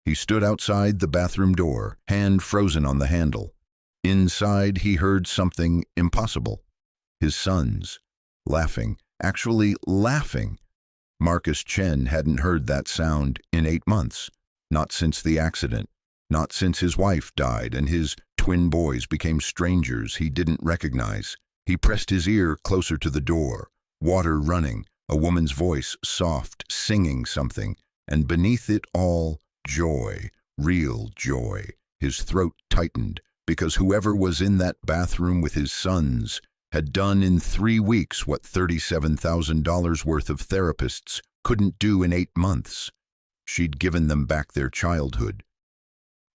He stood outside the bathroom door, hand frozen on the handle. Inside, he heard something impossible. His sons, laughing, actually laughing. Marcus Chen hadn't heard that sound in 8 months, not since the accident, not since his wife died and his twin boys became strangers he didn't recognize. He pressed his ear closer to the door, water running, a woman's voice soft, singing something, and beneath it all, joy, real joy. His throat tightened, because whoever was in that bathroom with his sons had done in 3 weeks what $37,000 worth of therapists couldn't do in 8 months. She'd given them back their childhood.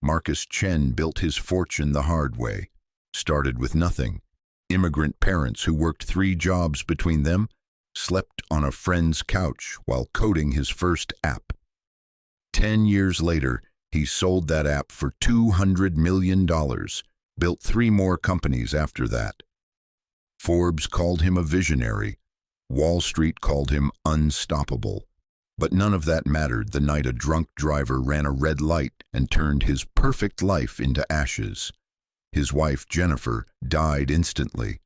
Marcus Chen built his fortune the hard way. Started with nothing. Immigrant parents who worked 3 jobs between them, slept on a friend's couch while coding his first app. 10 years later, he sold that app for $200 million, built 3 more companies after that. Forbes called him a visionary. Wall Street called him unstoppable. But none of that mattered the night a drunk driver ran a red light and turned his perfect life into ashes. His wife, Jennifer, died instantly.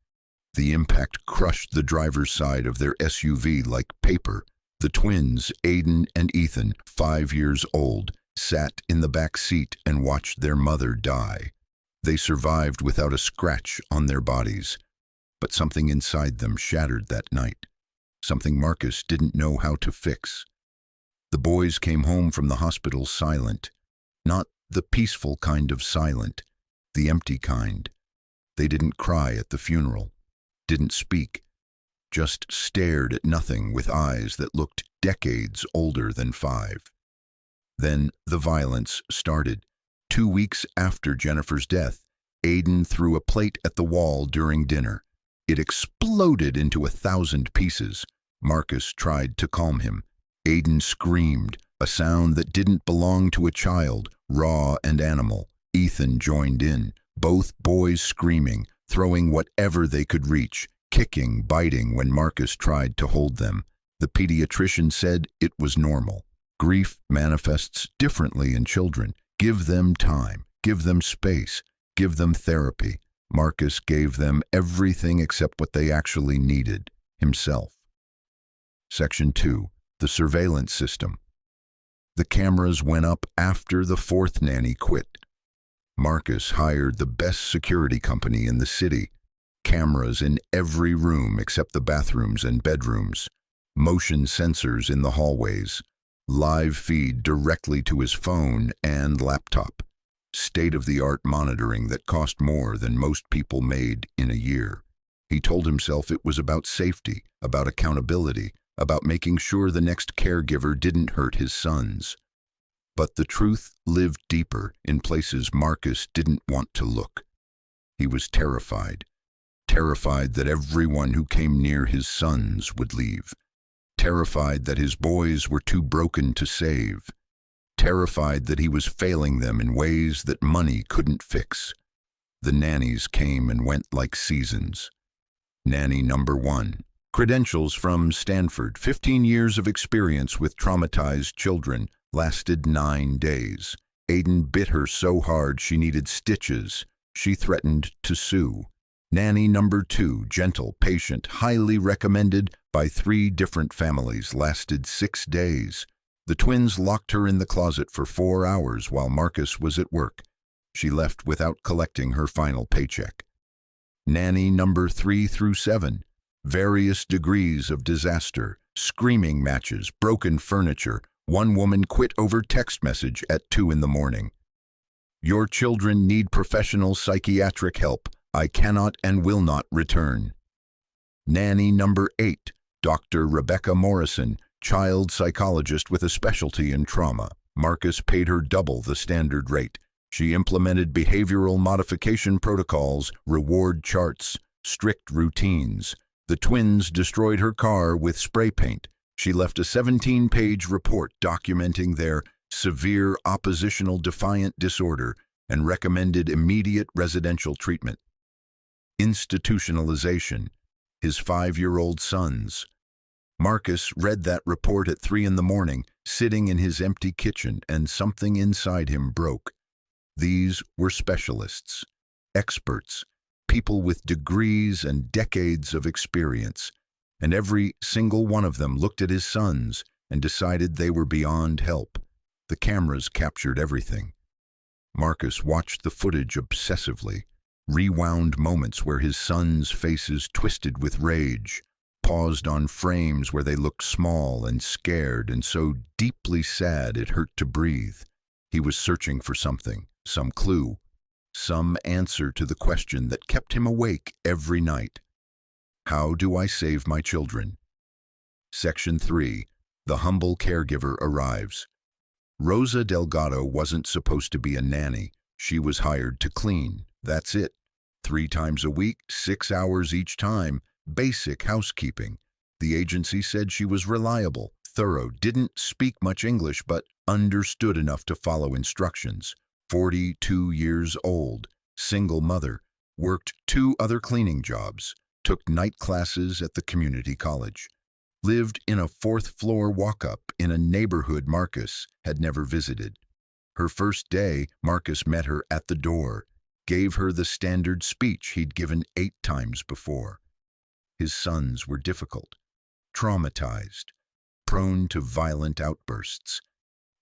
The impact crushed the driver's side of their SUV like paper. The twins, Aiden and Ethan, 5 years old, sat in the back seat and watched their mother die. They survived without a scratch on their bodies. But something inside them shattered that night. Something Marcus didn't know how to fix. The boys came home from the hospital silent. Not the peaceful kind of silent, the empty kind. They didn't cry at the funeral, didn't speak, just stared at nothing with eyes that looked decades older than 5. Then the violence started. 2 weeks after Jennifer's death, Aiden threw a plate at the wall during dinner. It exploded into 1,000 pieces. Marcus tried to calm him. Aiden screamed, a sound that didn't belong to a child, raw and animal. Ethan joined in, both boys screaming, throwing whatever they could reach, kicking, biting when Marcus tried to hold them. The pediatrician said it was normal. Grief manifests differently in children. Give them time, give them space, give them therapy. Marcus gave them everything except what they actually needed, himself. Section 2. The surveillance system. The cameras went up after the 4th nanny quit. Marcus hired the best security company in the city. Cameras in every room except the bathrooms and bedrooms. Motion sensors in the hallways. Live feed directly to his phone and laptop. State-of-the-art monitoring that cost more than most people made in a year. He told himself it was about safety, about accountability, about making sure the next caregiver didn't hurt his sons. But the truth lived deeper in places Marcus didn't want to look. He was terrified. Terrified that everyone who came near his sons would leave. Terrified that his boys were too broken to save. Terrified that he was failing them in ways that money couldn't fix. The nannies came and went like seasons. Nanny number 1. Credentials from Stanford, 15 years of experience with traumatized children, lasted 9 days. Aiden bit her so hard she needed stitches. She threatened to sue. Nanny number 2, gentle, patient, highly recommended by 3 different families, lasted 6 days. The twins locked her in the closet for 4 hours while Marcus was at work. She left without collecting her final paycheck. Nanny number 3 through 7, various degrees of disaster, screaming matches, broken furniture. One woman quit over text message at 2 in the morning. Your children need professional psychiatric help. I cannot and will not return. Nanny number 8, Dr. Rebecca Morrison, child psychologist with a specialty in trauma. Marcus paid her double the standard rate. She implemented behavioral modification protocols, reward charts, strict routines. The twins destroyed her car with spray paint. She left a 17-page report documenting their severe oppositional defiant disorder and recommended immediate residential treatment. Institutionalization. His 5-year-old sons. Marcus read that report at 3 in the morning, sitting in his empty kitchen, and something inside him broke. These were specialists, experts, people with degrees and decades of experience, and every single one of them looked at his sons and decided they were beyond help. The cameras captured everything. Marcus watched the footage obsessively, rewound moments where his sons' faces twisted with rage, paused on frames where they looked small and scared and so deeply sad it hurt to breathe. He was searching for something, some clue, some answer to the question that kept him awake every night. How do I save my children? Section 3. The humble caregiver arrives. Rosa Delgado wasn't supposed to be a nanny. She was hired to clean. That's it. 3 times a week, 6 hours each time. Basic housekeeping. The agency said she was reliable, thorough, didn't speak much English, but understood enough to follow instructions. 42 years old, single mother, worked 2 other cleaning jobs, took night classes at the community college, lived in a 4th-floor walk-up in a neighborhood Marcus had never visited. Her first day, Marcus met her at the door, gave her the standard speech he'd given 8 times before. His sons were difficult, traumatized, prone to violent outbursts.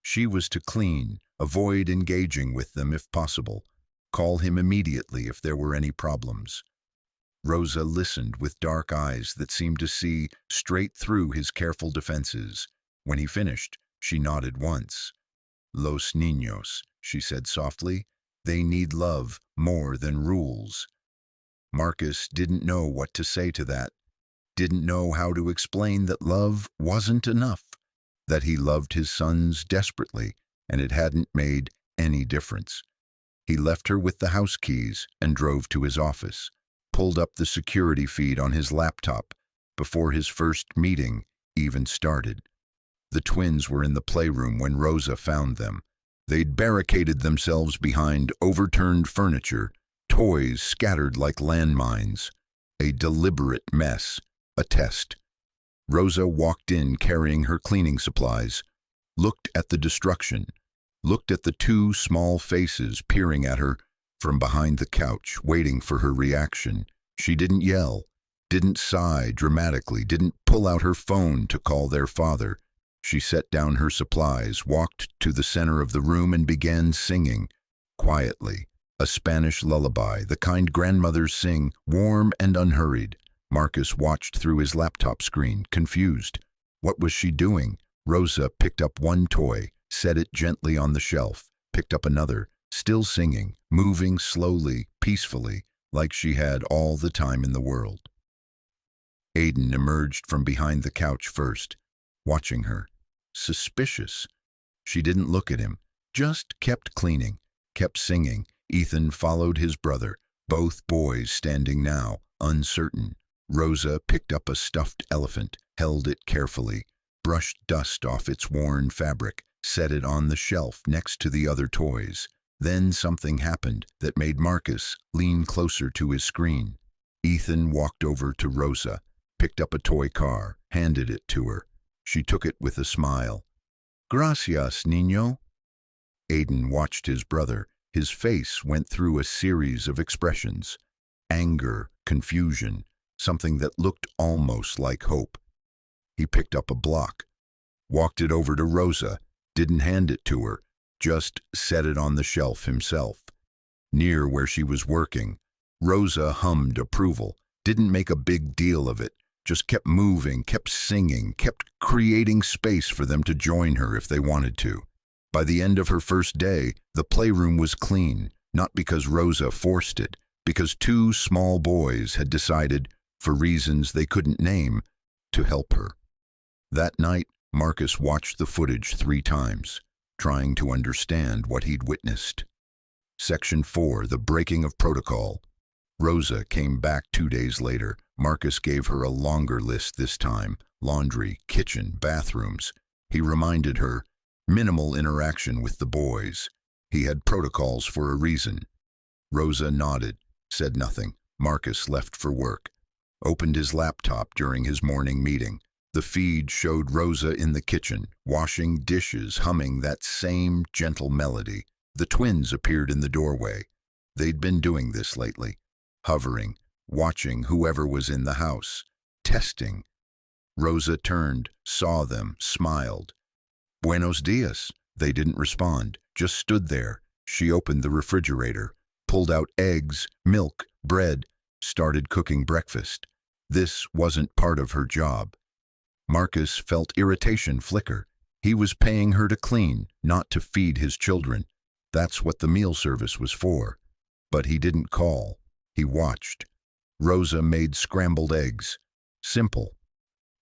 She was to clean, avoid engaging with them if possible, call him immediately if there were any problems. Rosa listened with dark eyes that seemed to see straight through his careful defenses. When he finished, she nodded once. "Los niños," she said softly, "they need love more than rules." Marcus didn't know what to say to that, didn't know how to explain that love wasn't enough, that he loved his sons desperately, and it hadn't made any difference. He left her with the house keys and drove to his office, pulled up the security feed on his laptop before his first meeting even started. The twins were in the playroom when Rosa found them. They'd barricaded themselves behind overturned furniture, toys scattered like landmines. A deliberate mess, a test. Rosa walked in carrying her cleaning supplies, looked at the destruction, looked at the 2 small faces peering at her from behind the couch, waiting for her reaction. She didn't yell, didn't sigh dramatically, didn't pull out her phone to call their father. She set down her supplies, walked to the center of the room and began singing, quietly, a Spanish lullaby, the kind grandmothers sing, warm and unhurried. Marcus watched through his laptop screen, confused. What was she doing? Rosa picked up one toy, set it gently on the shelf, picked up another, still singing, moving slowly, peacefully, like she had all the time in the world. Aiden emerged from behind the couch first, watching her, suspicious. She didn't look at him, just kept cleaning, kept singing. Ethan followed his brother, both boys standing now, uncertain. Rosa picked up a stuffed elephant, held it carefully, brushed dust off its worn fabric, set it on the shelf next to the other toys. Then something happened that made Marcus lean closer to his screen. Ethan walked over to Rosa, picked up a toy car, handed it to her. She took it with a smile. "Gracias, niño." Aiden watched his brother. His face went through a series of expressions. Anger, confusion, something that looked almost like hope. He picked up a block, walked it over to Rosa, didn't hand it to her, just set it on the shelf himself. Near where she was working, Rosa hummed approval, didn't make a big deal of it, just kept moving, kept singing, kept creating space for them to join her if they wanted to. By the end of her first day, the playroom was clean, not because Rosa forced it, because 2 small boys had decided, for reasons they couldn't name, to help her. That night, Marcus watched the footage 3 times, trying to understand what he'd witnessed. Section 4, the breaking of protocol. Rosa came back 2 days later. Marcus gave her a longer list this time: laundry, kitchen, bathrooms. He reminded her, minimal interaction with the boys. He had protocols for a reason. Rosa nodded, said nothing. Marcus left for work, opened his laptop during his morning meeting, The feed showed Rosa in the kitchen, washing dishes, humming that same gentle melody. The twins appeared in the doorway. They'd been doing this lately, hovering, watching whoever was in the house, testing. Rosa turned, saw them, smiled. "Buenos dias." They didn't respond, just stood there. She opened the refrigerator, pulled out eggs, milk, bread, started cooking breakfast. This wasn't part of her job. Marcus felt irritation flicker. He was paying her to clean, not to feed his children. That's what the meal service was for. But he didn't call. He watched. Rosa made scrambled eggs. Simple.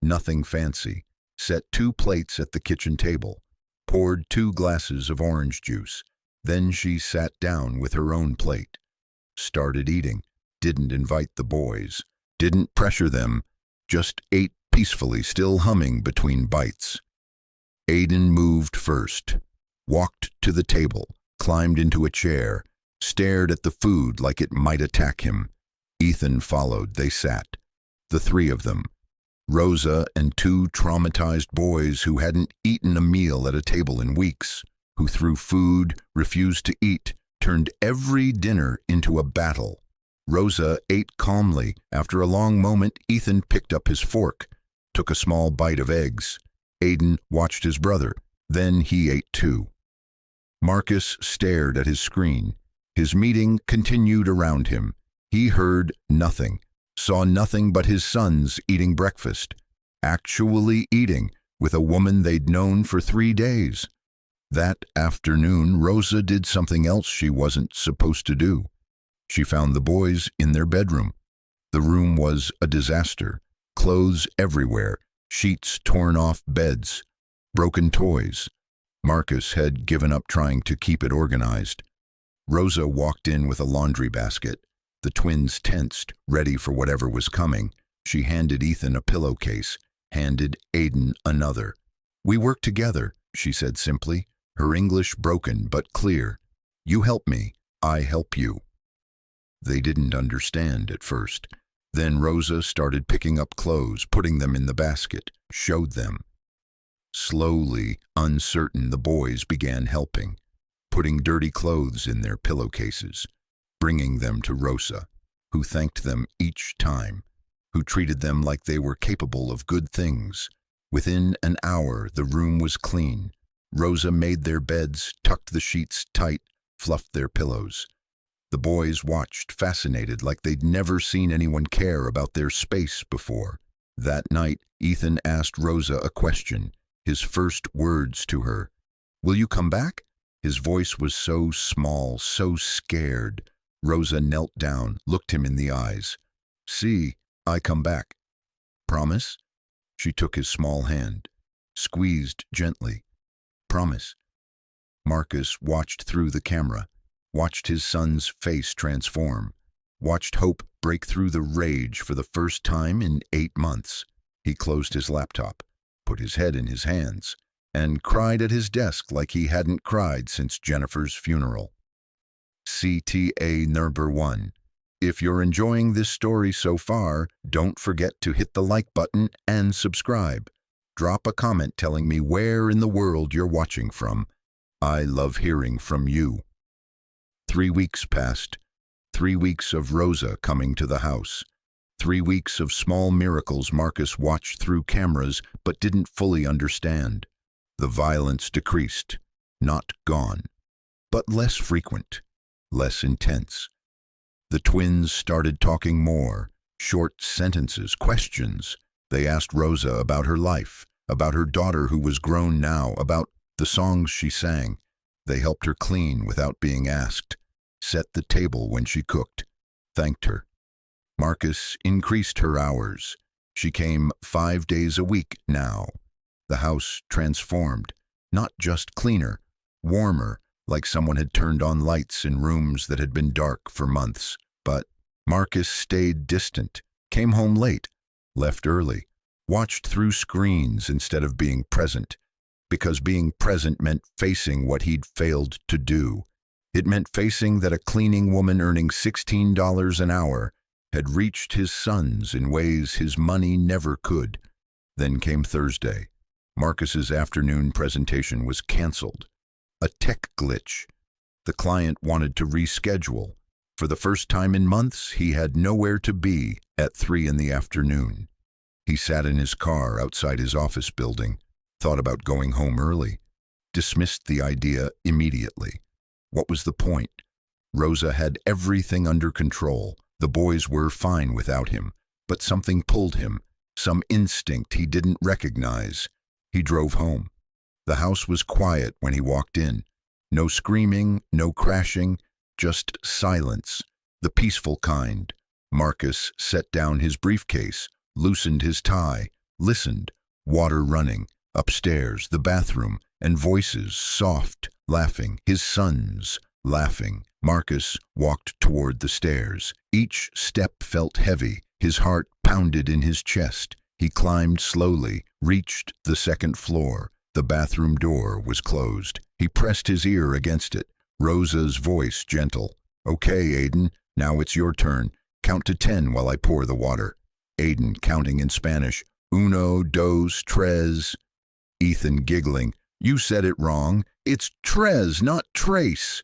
Nothing fancy. Set 2 plates at the kitchen table. Poured 2 glasses of orange juice. Then she sat down with her own plate. Started eating. Didn't invite the boys. Didn't pressure them. Just ate peacefully, still humming between bites. Aiden moved first. Walked to the table. Climbed into a chair. Stared at the food like it might attack him. Ethan followed. They sat. The 3 of them. Rosa and 2 traumatized boys who hadn't eaten a meal at a table in weeks, who threw food, refused to eat, turned every dinner into a battle. Rosa ate calmly. After a long moment, Ethan picked up his fork, took a small bite of eggs. Aiden watched his brother. Then he ate too. Marcus stared at his screen. His meeting continued around him. He heard nothing, saw nothing but his sons eating breakfast, actually eating, with a woman they'd known for 3 days. That afternoon, Rosa did something else she wasn't supposed to do. She found the boys in their bedroom. The room was a disaster. Clothes everywhere, sheets torn off beds, broken toys. Marcus had given up trying to keep it organized. Rosa walked in with a laundry basket. The twins tensed, ready for whatever was coming. She handed Ethan a pillowcase, handed Aiden another. "We work together," she said simply, her English broken but clear. "You help me, I help you." They didn't understand at first. Then Rosa started picking up clothes, putting them in the basket, showed them. Slowly, uncertain, the boys began helping, putting dirty clothes in their pillowcases, bringing them to Rosa, who thanked them each time, who treated them like they were capable of good things. Within an hour, the room was clean. Rosa made their beds, tucked the sheets tight, fluffed their pillows. The boys watched, fascinated, like they'd never seen anyone care about their space before. That night, Ethan asked Rosa a question, his first words to her. "Will you come back?" His voice was so small, so scared. Rosa knelt down, looked him in the eyes. "See, I come back." "Promise?" She took his small hand, squeezed gently. "Promise." Marcus watched through the camera, watched his son's face transform, watched hope break through the rage for the first time in 8 months. He closed his laptop, put his head in his hands, and cried at his desk like he hadn't cried since Jennifer's funeral. CTA number 1. If you're enjoying this story so far, don't forget to hit the like button and subscribe. Drop a comment telling me where in the world you're watching from. I love hearing from you. 3 weeks passed. 3 weeks of Rosa coming to the house. 3 weeks of small miracles Marcus watched through cameras but didn't fully understand. The violence decreased, not gone, but less frequent, less intense. The twins started talking more, short sentences, questions. They asked Rosa about her life, about her daughter who was grown now, about the songs she sang. They helped her clean without being asked, set the table when she cooked, thanked her. Marcus increased her hours. She came 5 days a week now. The house transformed, not just cleaner, warmer, like someone had turned on lights in rooms that had been dark for months. But Marcus stayed distant, came home late, left early, watched through screens instead of being present, because being present meant facing what he'd failed to do. It meant facing that a cleaning woman earning $16 an hour had reached his sons in ways his money never could. Then came Thursday. Marcus's afternoon presentation was canceled. A tech glitch. The client wanted to reschedule. For the first time in months, he had nowhere to be at 3 in the afternoon. He sat in his car outside his office building, thought about going home early, dismissed the idea immediately. What was the point? Rosa had everything under control. The boys were fine without him, but something pulled him, some instinct he didn't recognize. He drove home. The house was quiet when he walked in. No screaming, no crashing, just silence, the peaceful kind. Marcus set down his briefcase, loosened his tie, listened. Water running, upstairs, the bathroom, and voices, soft, laughing, his sons, laughing. Marcus walked toward the stairs. Each step felt heavy. His heart pounded in his chest. He climbed slowly, reached the second floor. The bathroom door was closed. He pressed his ear against it. Rosa's voice gentle. "Okay, Aiden, now it's your turn. Count to 10 while I pour the water." Aiden counting in Spanish. "Uno, dos, tres." Ethan giggling. "You said it wrong. It's tres, not trace."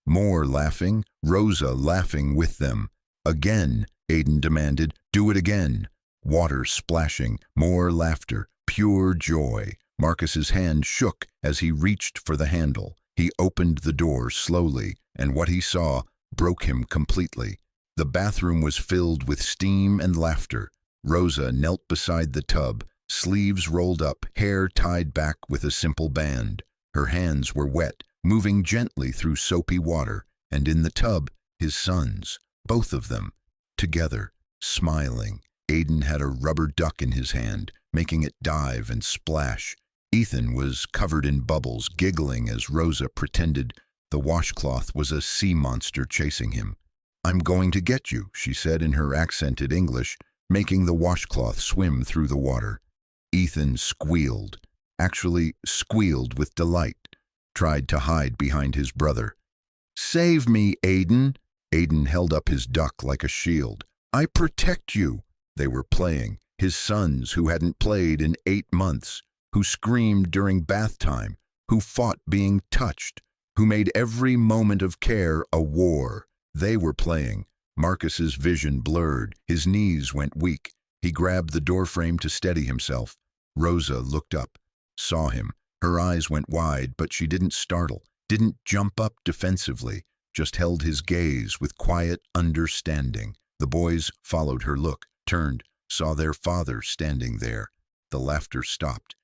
More laughing, Rosa laughing with them. "Again," Aiden demanded. "Do it again." Water splashing, more laughter, pure joy. Marcus's hand shook as he reached for the handle. He opened the door slowly, and what he saw broke him completely. The bathroom was filled with steam and laughter. Rosa knelt beside the tub, sleeves rolled up, hair tied back with a simple band. Her hands were wet, moving gently through soapy water, and in the tub, his sons, both of them, together, smiling. Aiden had a rubber duck in his hand, making it dive and splash. Ethan was covered in bubbles, giggling as Rosa pretended the washcloth was a sea monster chasing him. "I'm going to get you," she said in her accented English, making the washcloth swim through the water. Ethan squealed, actually squealed with delight, tried to hide behind his brother. "Save me, Aiden." Aiden held up his duck like a shield. "I protect you." They were playing, his sons who hadn't played in 8 months, who screamed during bath time, who fought being touched, who made every moment of care a war. They were playing. Marcus's vision blurred, his knees went weak. He grabbed the doorframe to steady himself. Rosa looked up, saw him. Her eyes went wide, but she didn't startle, didn't jump up defensively, just held his gaze with quiet understanding. The boys followed her look, turned, saw their father standing there. The laughter stopped.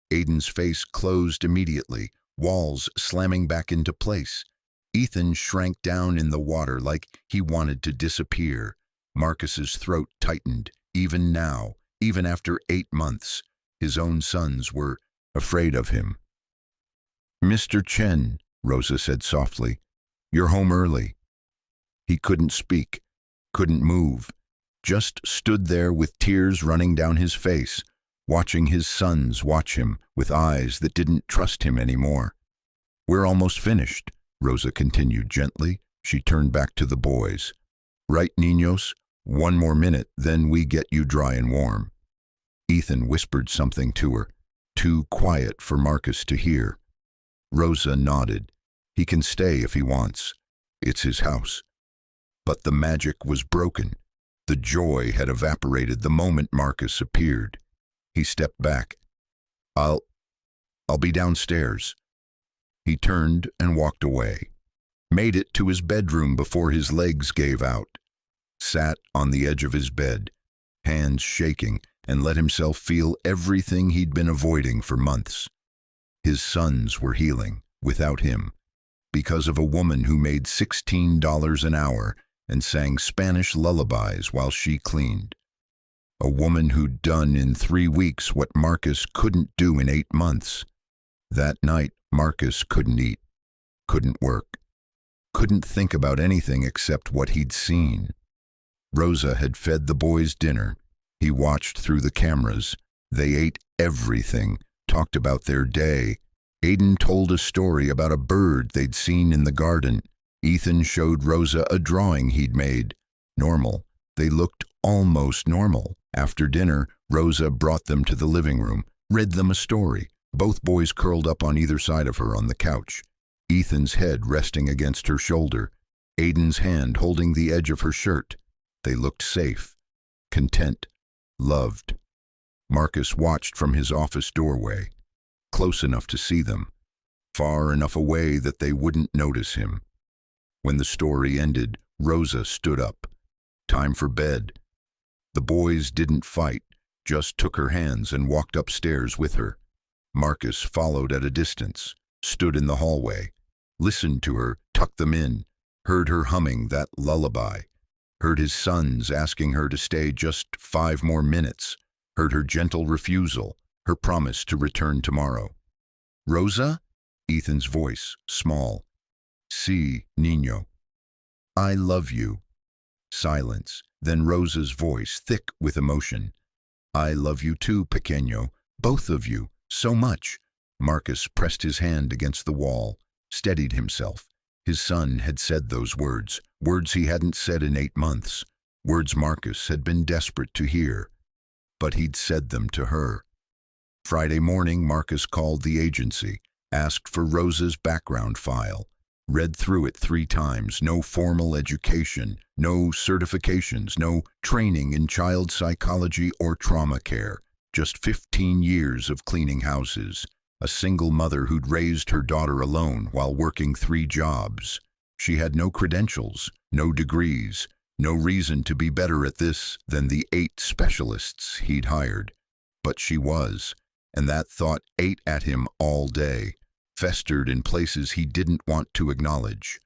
Aiden's face closed immediately, walls slamming back into place. Ethan shrank down in the water like he wanted to disappear. Marcus's throat tightened, even now, even after 8 months. His own sons were afraid of him. "Mr. Chen," Rosa said softly, "you're home early." He couldn't speak, couldn't move, just stood there with tears running down his face, watching his sons watch him with eyes that didn't trust him anymore. "We're almost finished," Rosa continued gently. She turned back to the boys. "Right, niños? 1 more minute, then we get you dry and warm." Ethan whispered something to her, too quiet for Marcus to hear. Rosa nodded. He can stay if he wants. It's his house. But the magic was broken. The joy had evaporated the moment Marcus appeared. He stepped back. I'll be downstairs." He turned and walked away. Made it to his bedroom before his legs gave out. Sat on the edge of his bed, hands shaking, and let himself feel everything he'd been avoiding for months. His sons were healing, without him, because of a woman who made $16 an hour and sang Spanish lullabies while she cleaned. A woman who'd done in 3 weeks what Marcus couldn't do in 8 months. That night, Marcus couldn't eat, couldn't work, couldn't think about anything except what he'd seen. Rosa had fed the boys dinner. He watched through the cameras. They ate everything, talked about their day. Aiden told a story about a bird they'd seen in the garden. Ethan showed Rosa a drawing he'd made. Normal. They looked almost normal. After dinner, Rosa brought them to the living room, read them a story. Both boys curled up on either side of her on the couch, Ethan's head resting against her shoulder, Aiden's hand holding the edge of her shirt. They looked safe, content, loved. Marcus watched from his office doorway, close enough to see them, far enough away that they wouldn't notice him. When the story ended, Rosa stood up. Time for bed. The boys didn't fight, just took her hands and walked upstairs with her. Marcus followed at a distance, stood in the hallway, listened to her, tucked them in, heard her humming that lullaby, heard his sons asking her to stay just 5 more minutes, heard her gentle refusal, her promise to return tomorrow. "Rosa?" Ethan's voice, small. "Sí, niño." "I love you." Silence, then Rosa's voice, thick with emotion. "I love you too, pequeño, both of you, so much." Marcus pressed his hand against the wall, steadied himself. His son had said those words, words he hadn't said in 8 months, words Marcus had been desperate to hear. But he'd said them to her. Friday morning, Marcus called the agency, asked for Rosa's background file, read through it 3 times, no formal education, no certifications, no training in child psychology or trauma care, just 15 years of cleaning houses, a single mother who'd raised her daughter alone while working 3 jobs. She had no credentials, no degrees, no reason to be better at this than the 8 specialists he'd hired. But she was, and that thought ate at him all day, festered in places he didn't want to acknowledge.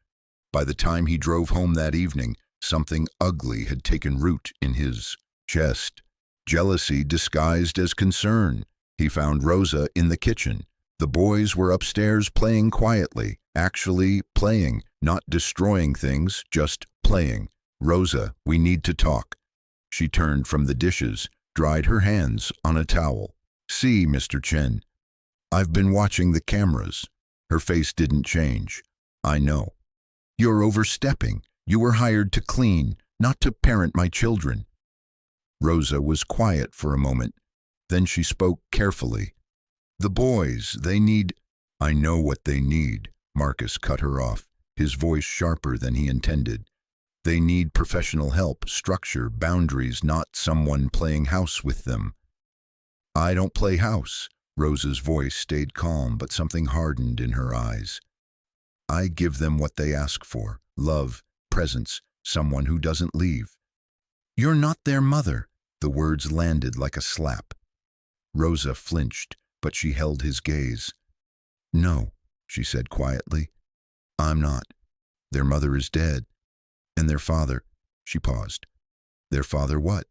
By the time he drove home that evening, something ugly had taken root in his chest. Jealousy disguised as concern. He found Rosa in the kitchen. The boys were upstairs playing quietly, actually playing, not destroying things, just playing. "Rosa, we need to talk." She turned from the dishes, dried her hands on a towel. "See, Mr. Chen, I've been watching the cameras." Her face didn't change. "I know. You're overstepping. You were hired to clean, not to parent my children." Rosa was quiet for a moment. Then she spoke carefully. "The boys, they need—" "I know what they need," Marcus cut her off, his voice sharper than he intended. "They need professional help, structure, boundaries, not someone playing house with them." "I don't play house." Rosa's voice stayed calm, but something hardened in her eyes. "I give them what they ask for, love, presence, someone who doesn't leave." "You're not their mother." The words landed like a slap. Rosa flinched, but she held his gaze. "No," she said quietly. "I'm not. Their mother is dead. And their father—" She paused. "Their father what?"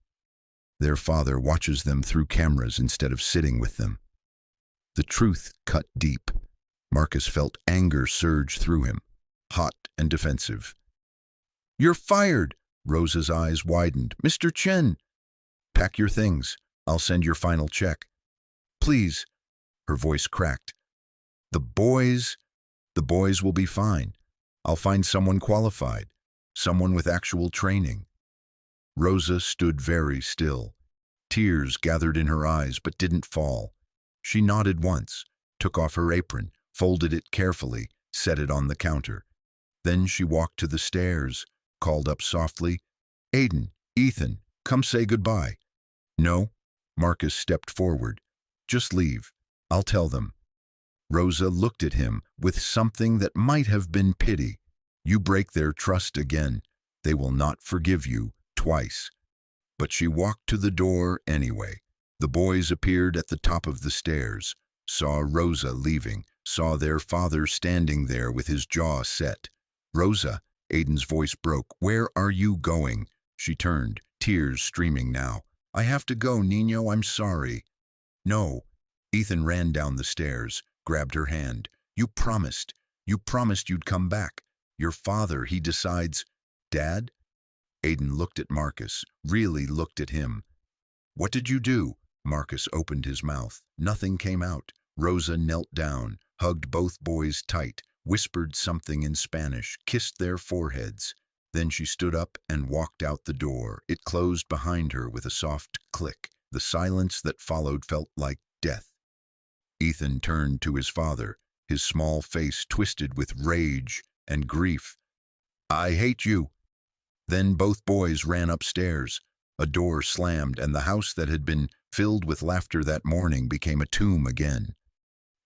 "Their father watches them through cameras instead of sitting with them." The truth cut deep. Marcus felt anger surge through him, hot and defensive. "You're fired!" Rosa's eyes widened. "Mr. Chen!" "Pack your things. I'll send your final check." "Please." Her voice cracked. The boys will be fine. I'll find someone qualified, someone with actual training." Rosa stood very still. Tears gathered in her eyes but didn't fall. She nodded once, took off her apron, folded it carefully, set it on the counter. Then she walked to the stairs, called up softly, "Aiden, Ethan, come say goodbye." "No." Marcus stepped forward. "Just leave. I'll tell them." Rosa looked at him with something that might have been pity. "You break their trust again. They will not forgive you twice." But she walked to the door anyway. The boys appeared at the top of the stairs, saw Rosa leaving, saw their father standing there with his jaw set. "Rosa," Aiden's voice broke, "where are you going?" She turned, tears streaming now. "I have to go, Nino, I'm sorry." "No." Ethan ran down the stairs, grabbed her hand. You promised you'd come back. Your father, he decides—" "Dad?" Aiden looked at Marcus, really looked at him. "What did you do?" Marcus opened his mouth. Nothing came out. Rosa knelt down, hugged both boys tight, whispered something in Spanish, kissed their foreheads. Then she stood up and walked out the door. It closed behind her with a soft click. The silence that followed felt like death. Ethan turned to his father, his small face twisted with rage and grief. "I hate you." Then both boys ran upstairs. A door slammed, and the house that had been filled with laughter that morning became a tomb again.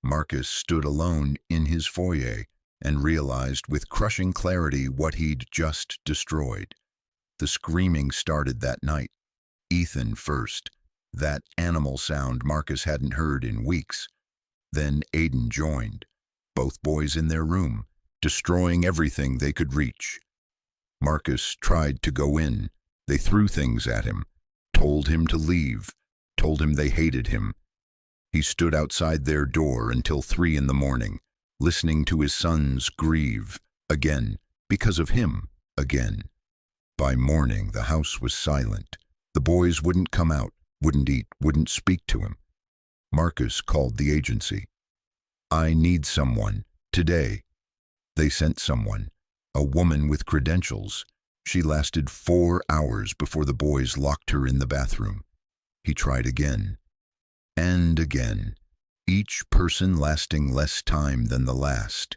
Marcus stood alone in his foyer and realized with crushing clarity what he'd just destroyed. The screaming started that night. Ethan first. That animal sound Marcus hadn't heard in weeks. Then Aiden joined, both boys in their room, destroying everything they could reach. Marcus tried to go in. They threw things at him, told him to leave, told him they hated him. He stood outside their door until 3 in the morning, listening to his sons grieve, again, because of him, again. By morning, the house was silent. The boys wouldn't come out, wouldn't eat, wouldn't speak to him. Marcus called the agency. "I need someone, today." They sent someone, a woman with credentials. She lasted 4 hours before the boys locked her in the bathroom. He tried again, and again, each person lasting less time than the last.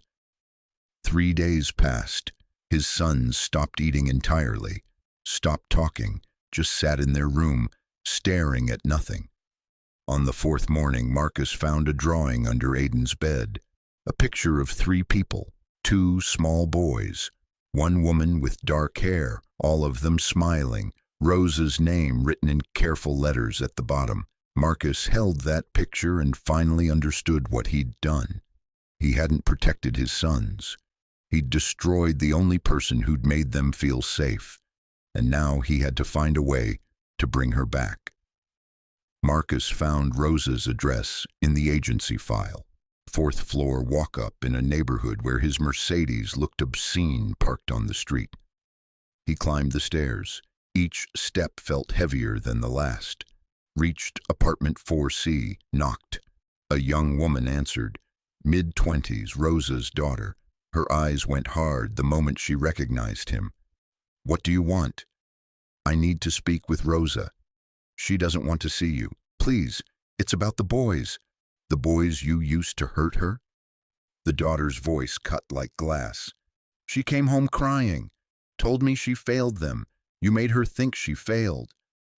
3 days passed. His sons stopped eating entirely, stopped talking, just sat in their room, staring at nothing. On the 4th morning, Marcus found a drawing under Aiden's bed, a picture of 3 people, 2 small boys, one woman with dark hair, all of them smiling, Rosa's name written in careful letters at the bottom. Marcus held that picture and finally understood what he'd done. He hadn't protected his sons. He'd destroyed the only person who'd made them feel safe, and now he had to find a way to bring her back. Marcus found Rosa's address in the agency file. 4th floor walk-up in a neighborhood where his Mercedes looked obscene parked on the street. He climbed the stairs. Each step felt heavier than the last. Reached apartment 4C, knocked. A young woman answered, mid-20s, Rosa's daughter. Her eyes went hard the moment she recognized him. "What do you want?" "I need to speak with Rosa." "She doesn't want to see you. Please, it's about the boys." "The boys you used to hurt her?" The daughter's voice cut like glass. "She came home crying. Told me she failed them. You made her think she failed."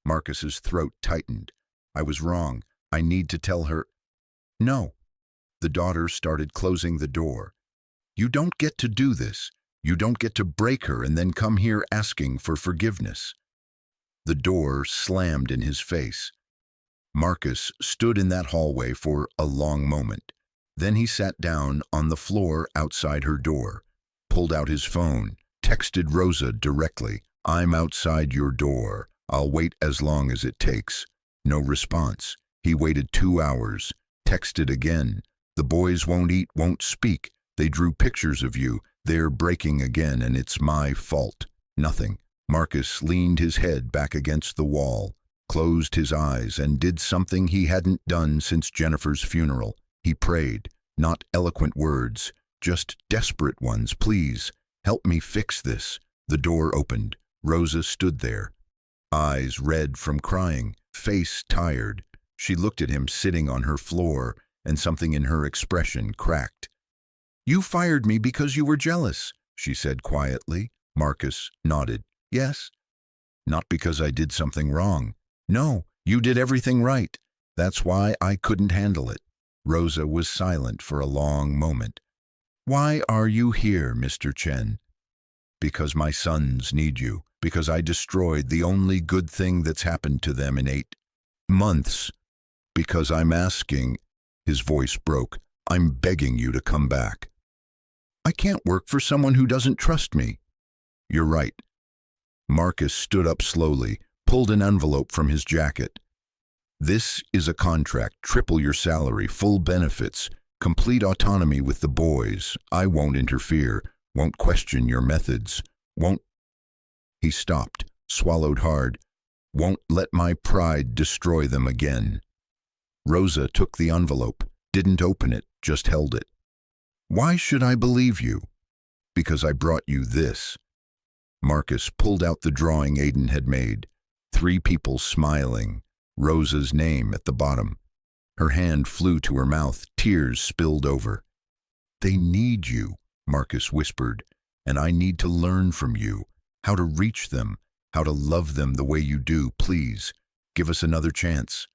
Marcus's throat tightened. "I was wrong. I need to tell her." "No." The daughter started closing the door. "You don't get to do this. You don't get to break her and then come here asking for forgiveness." The door slammed in his face. Marcus stood in that hallway for a long moment. Then he sat down on the floor outside her door, pulled out his phone, texted Rosa directly, "I'm outside your door. I'll wait as long as it takes." No response. He waited 2 hours, texted again. "The boys won't eat, won't speak. They drew pictures of you. They're breaking again, and it's my fault." Nothing. Marcus leaned his head back against the wall, closed his eyes, and did something he hadn't done since Jennifer's funeral. He prayed, not eloquent words, just desperate ones. "Please, help me fix this." The door opened. Rosa stood there, eyes red from crying, face tired. She looked at him sitting on her floor, and something in her expression cracked. "You fired me because you were jealous," she said quietly. Marcus nodded. "Yes." "Not because I did something wrong." "No, you did everything right. That's why I couldn't handle it." Rosa was silent for a long moment. "Why are you here, Mr. Chen?" "Because my sons need you. Because I destroyed the only good thing that's happened to them in 8 months. Because I'm asking," his voice broke, "I'm begging you to come back." "I can't work for someone who doesn't trust me." "You're right." Marcus stood up slowly, pulled an envelope from his jacket. "This is a contract, triple your salary, full benefits, complete autonomy with the boys. I won't interfere, won't question your methods, won't—" He stopped, swallowed hard. "Won't let my pride destroy them again." Rosa took the envelope, didn't open it, just held it. "Why should I believe you?" "Because I brought you this." Marcus pulled out the drawing Aiden had made. 3 people smiling, Rosa's name at the bottom. Her hand flew to her mouth, tears spilled over. "They need you," Marcus whispered, "and I need to learn from you how to reach them, how to love them the way you do. Please, give us another chance."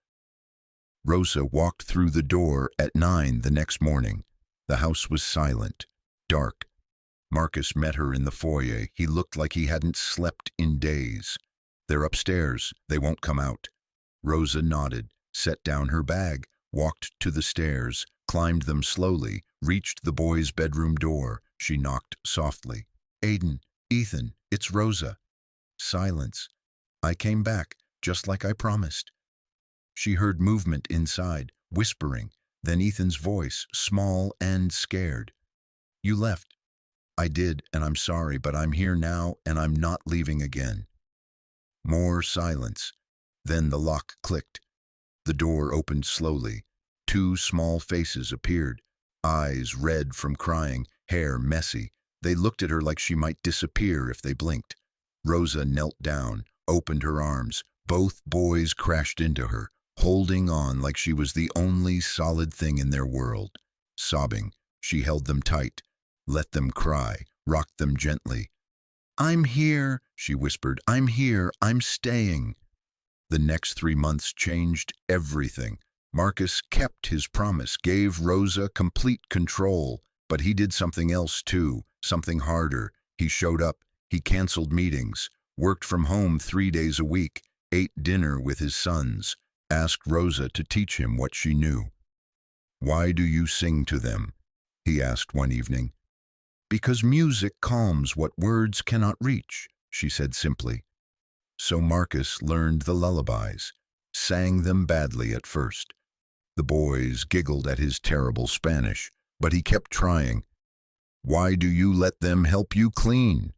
Rosa walked through the door at 9 the next morning. The house was silent, dark. Marcus met her in the foyer. He looked like he hadn't slept in days. "They're upstairs. They won't come out." Rosa nodded, set down her bag, walked to the stairs, climbed them slowly, reached the boys' bedroom door. She knocked softly. "Aiden, Ethan, it's Rosa." Silence. "I came back, just like I promised." She heard movement inside, whispering, then Ethan's voice, small and scared. "You left." "I did, and I'm sorry, but I'm here now, and I'm not leaving again." More silence. Then the lock clicked. The door opened slowly. 2 small faces appeared, eyes red from crying, hair messy. They looked at her like she might disappear if they blinked. Rosa knelt down, opened her arms. Both boys crashed into her, holding on like she was the only solid thing in their world. Sobbing, she held them tight, let them cry, rocked them gently. "I'm here," she whispered. "I'm here. I'm staying." The next 3 months changed everything. Marcus kept his promise, gave Rosa complete control, but he did something else too, something harder. He showed up, he canceled meetings, worked from home 3 days a week, ate dinner with his sons, asked Rosa to teach him what she knew. "Why do you sing to them?" he asked one evening. "Because music calms what words cannot reach," she said simply. So Marcus learned the lullabies, sang them badly at first. The boys giggled at his terrible Spanish, but he kept trying. "Why do you let them help you clean?"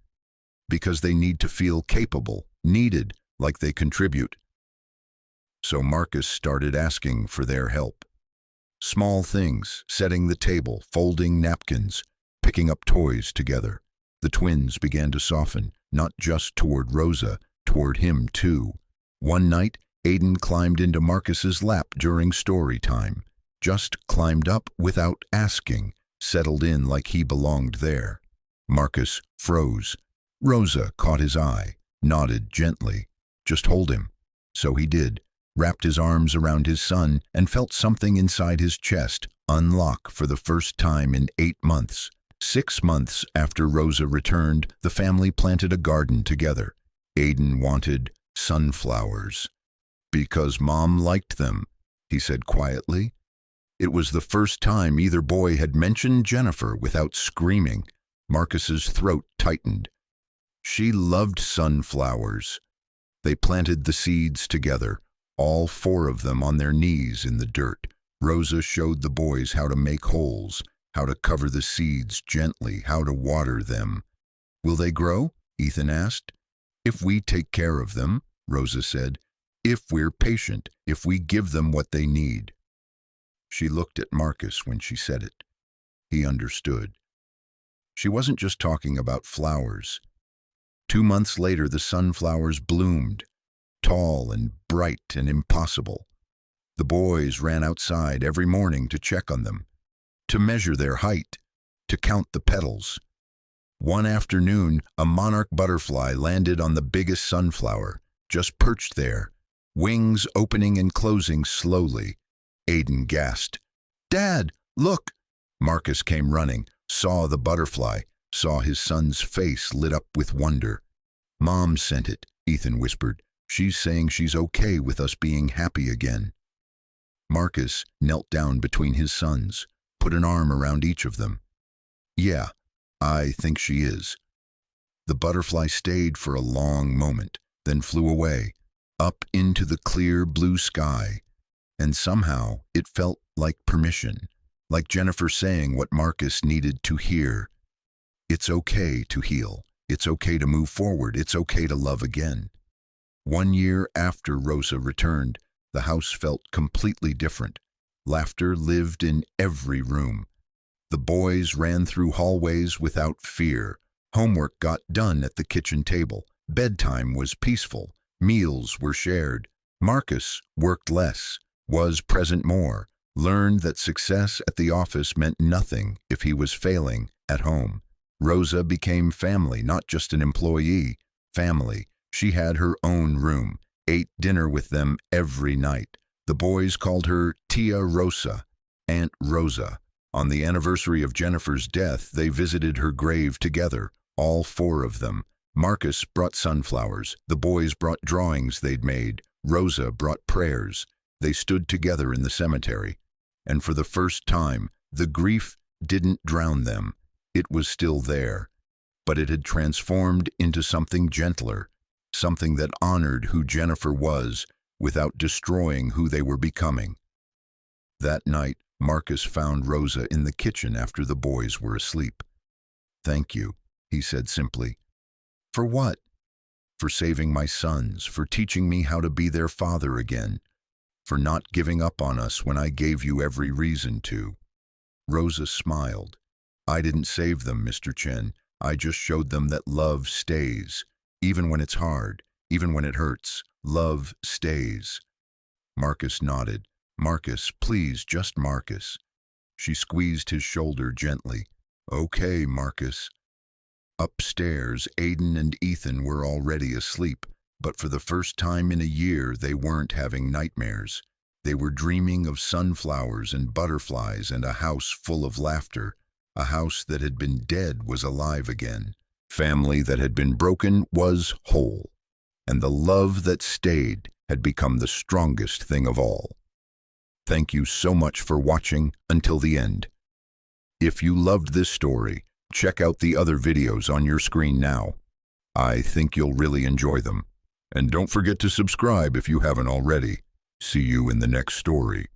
"Because they need to feel capable, needed, like they contribute." So Marcus started asking for their help. Small things, setting the table, folding napkins, picking up toys together. The twins began to soften, not just toward Rosa, toward him too. One night, Aiden climbed into Marcus's lap during story time. Just climbed up without asking, settled in like he belonged there. Marcus froze. Rosa caught his eye, nodded gently. "Just hold him." So he did, wrapped his arms around his son, and felt something inside his chest unlock for the first time in 8 months. 6 months after Rosa returned, the family planted a garden together. Aiden wanted sunflowers. "Because Mom liked them," he said quietly. It was the first time either boy had mentioned Jennifer without screaming. Marcus's throat tightened. She loved sunflowers. They planted the seeds together, all 4 of them on their knees in the dirt. Rosa showed the boys how to make holes, how to cover the seeds gently, how to water them. "Will they grow?" Ethan asked. "If we take care of them," Rosa said. "If we're patient, if we give them what they need." She looked at Marcus when she said it. He understood. She wasn't just talking about flowers. 2 months later, the sunflowers bloomed, tall and bright and impossible. The boys ran outside every morning to check on them, to measure their height, to count the petals. One afternoon, a monarch butterfly landed on the biggest sunflower, just perched there, wings opening and closing slowly. Aiden gasped. "Dad, look!" Marcus came running, saw the butterfly, saw his son's face lit up with wonder. "Mom sent it," Ethan whispered. "She's saying she's okay with us being happy again." Marcus knelt down between his sons, put an arm around each of them. "Yeah, I think she is." The butterfly stayed for a long moment, then flew away, up into the clear blue sky. And somehow it felt like permission, like Jennifer saying what Marcus needed to hear. It's okay to heal. It's okay to move forward. It's okay to love again. 1 year after Rosa returned, the house felt completely different. Laughter lived in every room. The boys ran through hallways without fear, Homework got done at the kitchen table. Bedtime was peaceful. Meals were shared. Marcus worked less, was present more, learned that success at the office meant nothing if he was failing at home. Rosa became family, not just an employee. Family. She had her own room, ate dinner with them every night. The boys called her Tia Rosa, Aunt Rosa. On the anniversary of Jennifer's death, they visited her grave together, all four of them. Marcus brought sunflowers. The boys brought drawings they'd made. Rosa brought prayers. They stood together in the cemetery. And for the first time, the grief didn't drown them. It was still there, but it had transformed into something gentler, something that honored who Jennifer was without destroying who they were becoming. That night, Marcus found Rosa in the kitchen after the boys were asleep. "Thank you," he said simply. "For what?" "For saving my sons, for teaching me how to be their father again, for not giving up on us when I gave you every reason to." Rosa smiled. "I didn't save them, Mr. Chen. I just showed them that love stays. Even when it's hard, even when it hurts, love stays." Marcus nodded. "Marcus, please, just Marcus." She squeezed his shoulder gently. "Okay, Marcus." Upstairs, Aiden and Ethan were already asleep, but for the first time in a year they weren't having nightmares. They were dreaming of sunflowers and butterflies and a house full of laughter. A house that had been dead was alive again. Family that had been broken was whole. And the love that stayed had become the strongest thing of all. Thank you so much for watching until the end. If you loved this story, check out the other videos on your screen now. I think you'll really enjoy them. And don't forget to subscribe if you haven't already. See you in the next story.